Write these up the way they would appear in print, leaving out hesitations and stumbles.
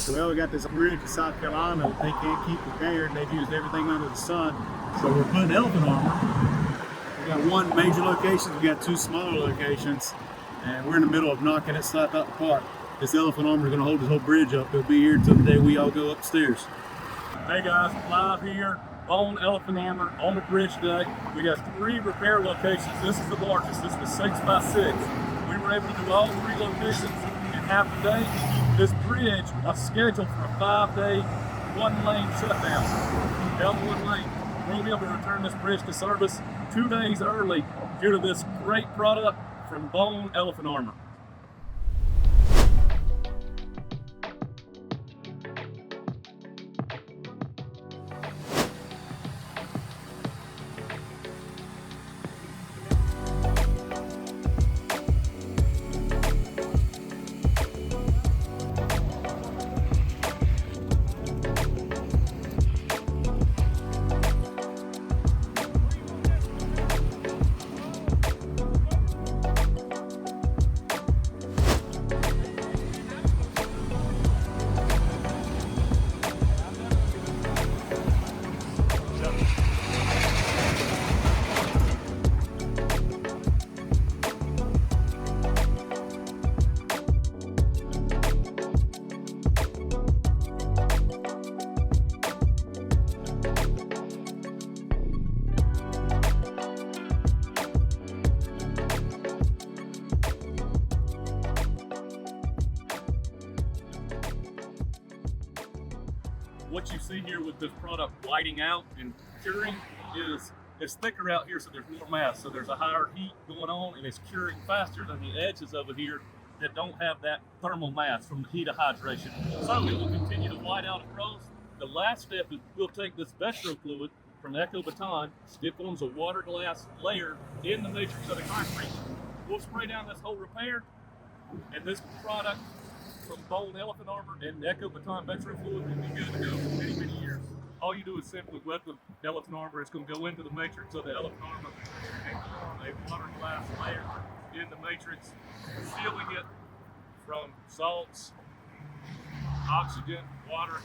Well, we got this bridge in South Carolina that they can't keep repaired. They've used everything under the sun. So we're putting elephant armor. We got one major location, we got two smaller locations, and we're in the middle of knocking it slap out the park. This elephant armor is going to hold this whole bridge up. It'll be here until the day we all go upstairs. Hey guys, live here on elephant armor on the bridge today. We got 3 repair locations. This is the largest. This was 6 by 6. We were able to do all 3 locations in half a day. This bridge was scheduled for a 5-day, 1-lane shutdown. Down one lane. We're going to be able to return this bridge to service 2 days early due to this great product from Bone Elephant Armor. What you see here with this product whiting out and curing is it's thicker out here, so there's more mass. So there's a higher heat going on, and it's curing faster than the edges over here that don't have that thermal mass from the heat of hydration. So it will continue to white out across. The last step is we'll take this Vetrofluid from Ecobeton, it forms a water glass layer in the matrix of the concrete. We'll spray down this whole repair, and this product from Bone Elephant Armor and Ecobeton Vetrofluid will be good to go for many, many years. All you do is simply wet the elephant armor. It's going to go into the matrix of the elephant armor and form a water glass layer in the matrix, sealing it from salts, oxygen, water,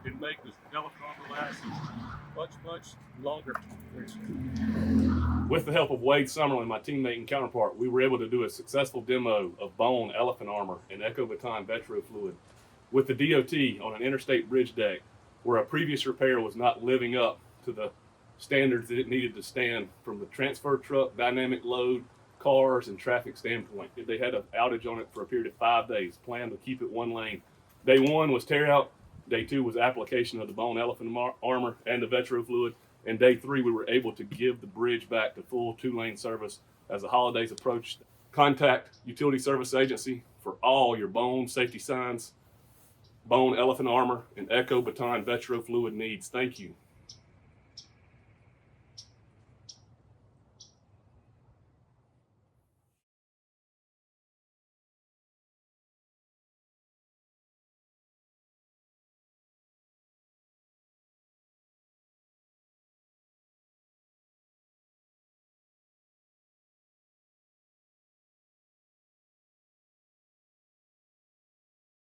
and make this elephant armor last much, much longer. With the help of Wade Summerlin, my teammate and counterpart, we were able to do a successful demo of Bone Elephant Armor and Ecobeton Vetrofluid with the DOT on an interstate bridge deck where a previous repair was not living up to the standards that it needed to stand from the transfer truck, dynamic load, cars, and traffic standpoint. They had an outage on it for a period of 5 days, planned to keep it 1 lane. Day 1 was tear out, day 2 was application of the Bone Elephant Armor and the Vetrofluid, and day 3 we were able to give the bridge back to full 2-lane service as the holidays approached. Contact Utility Service Agency for all your bone safety signs, Bone Elephant Armor, and Ecobeton Vetrofluid needs. Thank you.